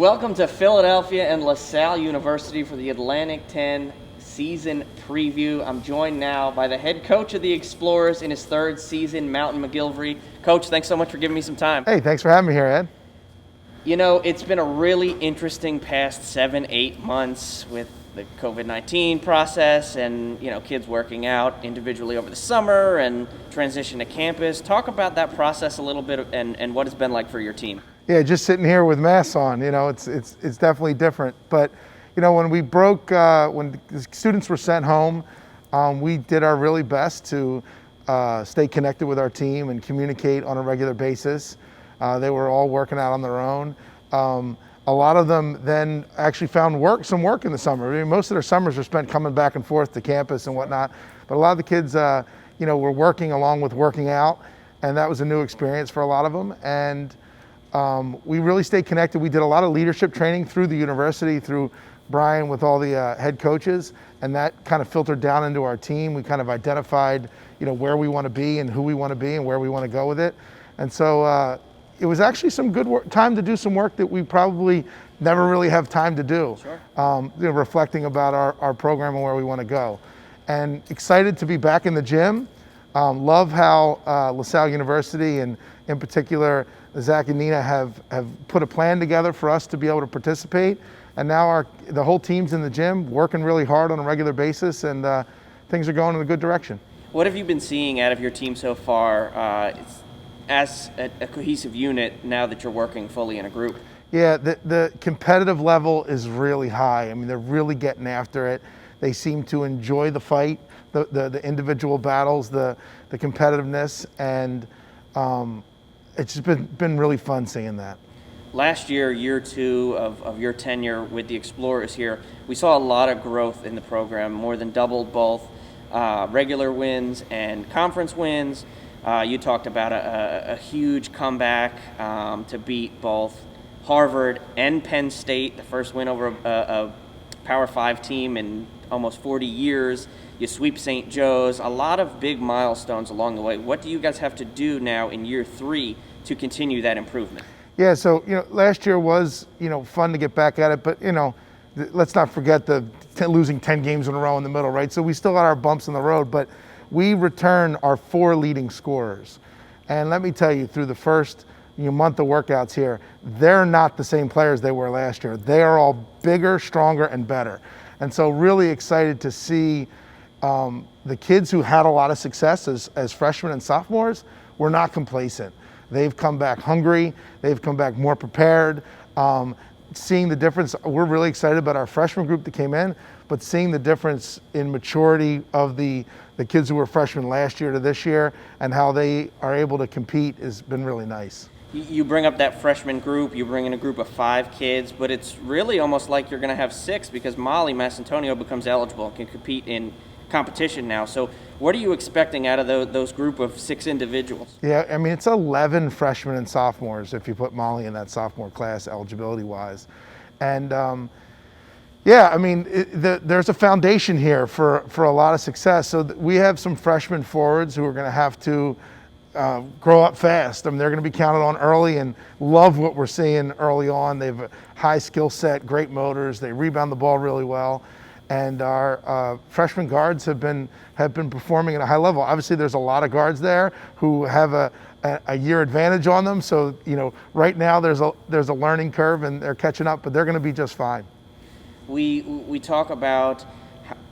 Welcome to Philadelphia and LaSalle University for the Atlantic 10 season preview. I'm joined now by the head coach of the Explorers in his third season, Mountain McGilvery. Coach, thanks so much for giving me some time. Hey, thanks for having me here, Ed. You know, it's been a really interesting past 7-8 months with the COVID-19 process and, kids working out individually over the summer and transition to campus. Talk about that process a little bit and what it's been like for your team. Yeah, just sitting here with masks on, it's definitely different. But, when we broke, when the students were sent home, we did our really best to stay connected with our team and communicate on a regular basis. They were all working out on their own. A lot of them then actually found some work in the summer. I mean, most of their summers are spent coming back and forth to campus and whatnot. But a lot of the kids, were working along with working out, and that was a new experience for a lot of them. And we really stayed connected. We did a lot of leadership training through the university, through Brian with all the head coaches, and that kind of filtered down into our team. We kind of identified, where we want to be and who we want to be and where we want to go with it. And so it was actually some good time to do some work that we probably never really have time to do. Sure. Reflecting about our program and where we want to go. And excited to be back in the gym. Love how LaSalle University and in particular Zach and Nina have put a plan together for us to be able to participate. And now the whole team's in the gym working really hard on a regular basis, and things are going in a good direction. What have you been seeing out of your team so far as a cohesive unit now that you're working fully in a group? Yeah, the competitive level is really high. I mean, they're really getting after it. They seem to enjoy the fight, the individual battles, the competitiveness, and it's just been really fun seeing that. Last year two of your tenure with the Explorers here, we saw a lot of growth in the program, more than doubled both regular wins and conference wins. You talked about a huge comeback to beat both Harvard and Penn State, the first win over a Power 5 team in almost 40 years. You sweep St. Joe's, a lot of big milestones along the way. What do you guys have to do now in year 3 to continue that improvement? Yeah, so last year was fun to get back at it, but let's not forget the losing 10 games in a row in the middle, right? So we still got our bumps in the road, but we return our 4 leading scorers. And let me tell you, through the first month of workouts here, they're not the same players they were last year. They are all bigger, stronger, and better. And so really excited to see the kids who had a lot of success as freshmen and sophomores were not complacent. They've come back hungry. They've come back more prepared. Seeing the difference, we're really excited about our freshman group that came in, but seeing the difference in maturity of the kids who were freshmen last year to this year and how they are able to compete has been really nice. You bring up that freshman group, you bring in a group of 5 kids, but it's really almost like you're going to have 6 because Molly Massantonio becomes eligible and can compete in competition now. So what are you expecting out of those group of 6 individuals? Yeah, I mean, it's 11 freshmen and sophomores if you put Molly in that sophomore class eligibility-wise. And there's a foundation here for a lot of success. So we have some freshman forwards who are going to have to grow up fast. I mean, they're going to be counted on early, and love what we're seeing early on. They have a high skill set, great motors. They rebound the ball really well. And our freshman guards have been performing at a high level. Obviously, there's a lot of guards there who have a year advantage on them. So right now there's a learning curve, and they're catching up, but they're going to be just fine. We talk about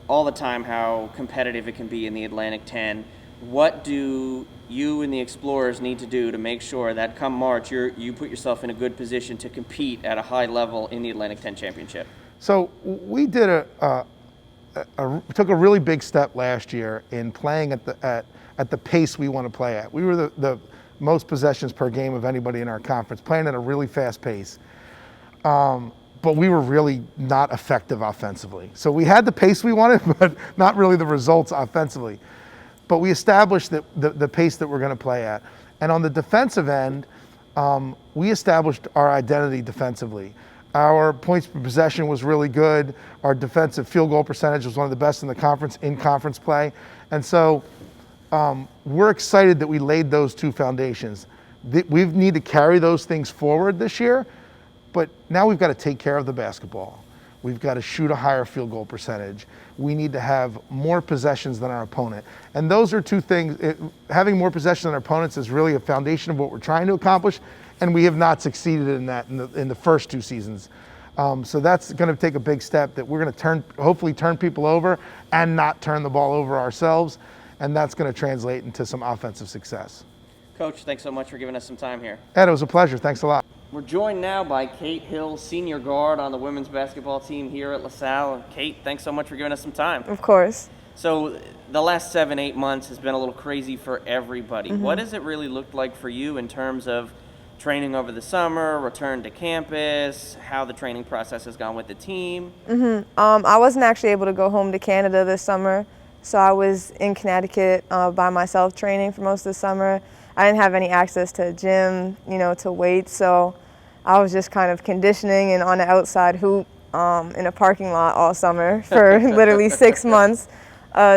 all the time how competitive it can be in the Atlantic 10. What do you and the Explorers need to do to make sure that come March you put yourself in a good position to compete at a high level in the Atlantic 10 championship? So we did took a really big step last year in playing at the pace we want to play at. We were the most possessions per game of anybody in our conference, playing at a really fast pace. But we were really not effective offensively. So we had the pace we wanted, but not really the results offensively. But we established the pace that we're going to play at. And on the defensive end, we established our identity defensively. Our points per possession was really good. Our defensive field goal percentage was one of the best in the conference, in conference play. And so we're excited that we laid those 2 foundations. We need to carry those things forward this year, But now we've got to take care of the basketball. We've got to shoot a higher field goal percentage. We need to have more possessions than our opponent. And those are two things. Having more possessions than our opponents is really a foundation of what we're trying to accomplish, and we have not succeeded in that in the first 2 seasons. So that's going to take a big step, that we're going to hopefully turn people over and not turn the ball over ourselves, and that's going to translate into some offensive success. Coach, thanks so much for giving us some time here. Ed, it was a pleasure. Thanks a lot. We're joined now by Kate Hill, senior guard on the women's basketball team here at LaSalle. Kate, thanks so much for giving us some time. Of course. So the last 7-8 months has been a little crazy for everybody. Mm-hmm. What does it really look like for you in terms of training over the summer, return to campus, how the training process has gone with the team? I wasn't actually able to go home to Canada this summer, so I was in Connecticut by myself training for most of the summer. I didn't have any access to a gym, to weights, so I was just kind of conditioning and on the outside hoop in a parking lot all summer for literally 6 months,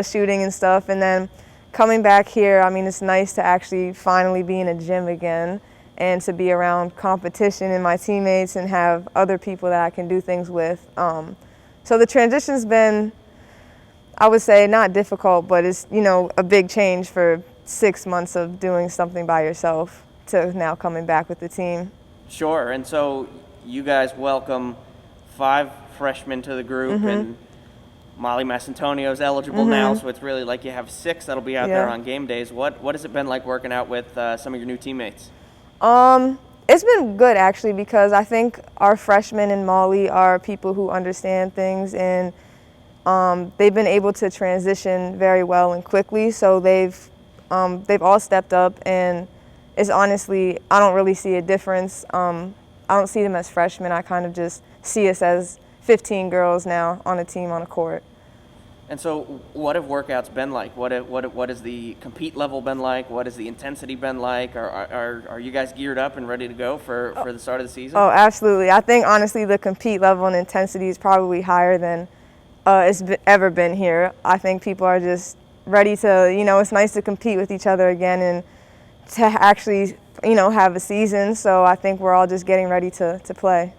shooting and stuff. And then coming back here, I mean, it's nice to actually finally be in a gym again and to be around competition and my teammates and have other people that I can do things with. So the transition's been, I would say, not difficult, but it's, a big change for 6 months of doing something by yourself to now coming back with the team. Sure, and so you guys welcome 5 freshmen to the group, and Molly Massantonio is eligible now, so it's really like you have 6 that'll be out there on game days. What has it been like working out with some of your new teammates? It's been good, actually, because I think our freshmen and Molly are people who understand things, and they've been able to transition very well and quickly, so they've all stepped up, and it's honestly, I don't really see a difference. I don't see them as freshmen. I kind of just see us as 15 girls now on a team on a court. And so what have workouts been like? What has the compete level been like? What has the intensity been like? Are you guys geared up and ready to go for the start of the season? Oh, absolutely. I think, honestly, the compete level and intensity is probably higher than it's ever been here. I think people are just ready to, it's nice to compete with each other again and to actually, have a season. So I think we're all just getting ready to play.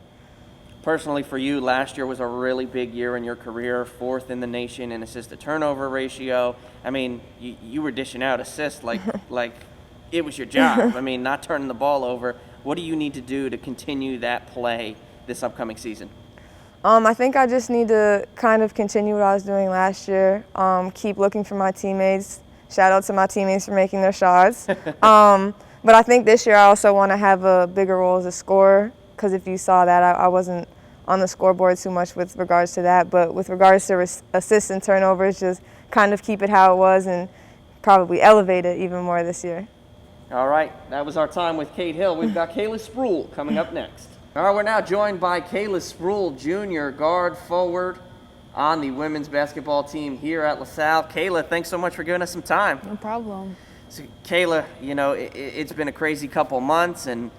Personally, for you, last year was a really big year in your career, 4th in the nation in assist-to-turnover ratio. I mean, you were dishing out assists like it was your job. I mean, not turning the ball over. What do you need to do to continue that play this upcoming season? I think I just need to kind of continue what I was doing last year, keep looking for my teammates. Shout out to my teammates for making their shots. But I think this year I also want to have a bigger role as a scorer, because if you saw that, I wasn't on the scoreboard too much with regards to that. But with regards to assists and turnovers, just kind of keep it how it was and probably elevate it even more this year. All right, that was our time with Kate Hill. We've got Kayla Spruill coming up next. All right, we're now joined by Kayla Spruill, junior guard forward on the women's basketball team here at LaSalle. Kayla, thanks so much for giving us some time. No problem. So, Kayla, it's been a crazy couple months, and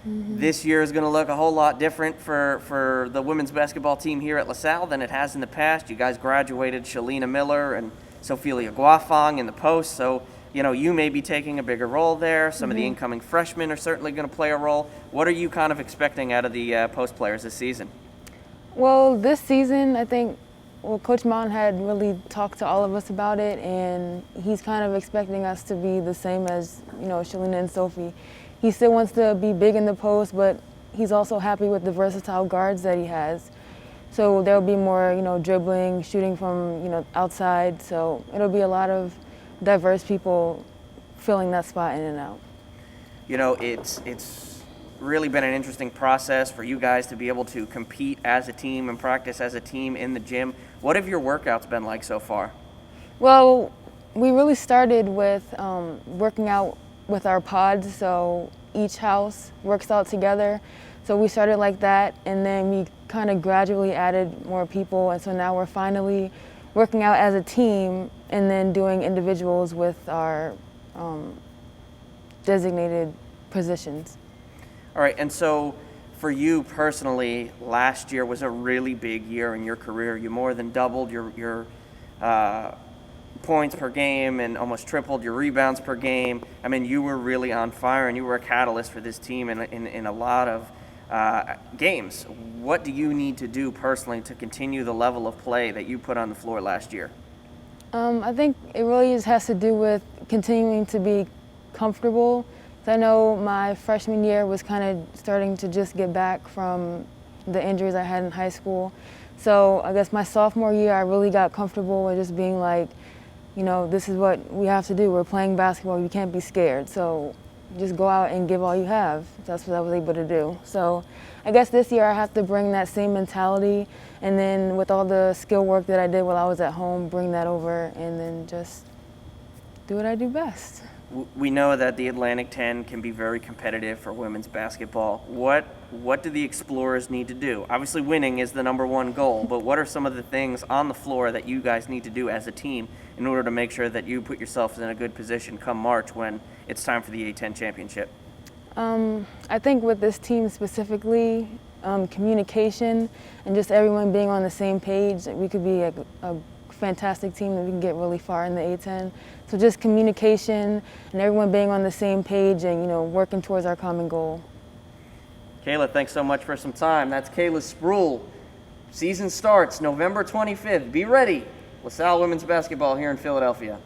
this year is going to look a whole lot different for the women's basketball team here at LaSalle than it has in the past. You guys graduated Shalina Miller and Sophelia Guafong in the post, so you may be taking a bigger role there. Some of the incoming freshmen are certainly going to play a role. What are you kind of expecting out of the post players this season? Well, this season, I think, Coach Mon had really talked to all of us about it, and he's kind of expecting us to be the same as, Shalina and Sophie. He still wants to be big in the post, but he's also happy with the versatile guards that he has. So there'll be more, dribbling, shooting from, outside. So it'll be a lot of diverse people filling that spot in and out. It's really been an interesting process for you guys to be able to compete as a team and practice as a team in the gym. What have your workouts been like so far? Well, we really started with working out with our pods, so each house works out together. So we started like that, and then we kind of gradually added more people, and so now we're finally working out as a team and then doing individuals with our designated positions. All right, and so for you personally, last year was a really big year in your career. You more than doubled your points per game and almost tripled your rebounds per game. I mean, you were really on fire, and you were a catalyst for this team in a lot of games. What do you need to do personally to continue the level of play that you put on the floor last year? I think it really just has to do with continuing to be comfortable. I know my freshman year was kind of starting to just get back from the injuries I had in high school. So I guess my sophomore year, I really got comfortable with just being like, you know, this is what we have to do. We're playing basketball. You can't be scared. So just go out and give all you have. That's what I was able to do. So I guess this year I have to bring that same mentality, and then with all the skill work that I did while I was at home, bring that over and then just do what I do best. We know that the Atlantic 10 can be very competitive for women's basketball. What do the Explorers need to do? Obviously winning is the number one goal, but what are some of the things on the floor that you guys need to do as a team in order to make sure that you put yourselves in a good position come March when it's time for the A10 championship? I think with this team specifically, communication and just everyone being on the same page, we could be a fantastic team that we can get really far in the A10. So just communication and everyone being on the same page and, you know, working towards our common goal. Kayla, thanks so much for some time. That's Kayla Spruill. Season starts November 25th. Be ready. LaSalle women's basketball here in Philadelphia.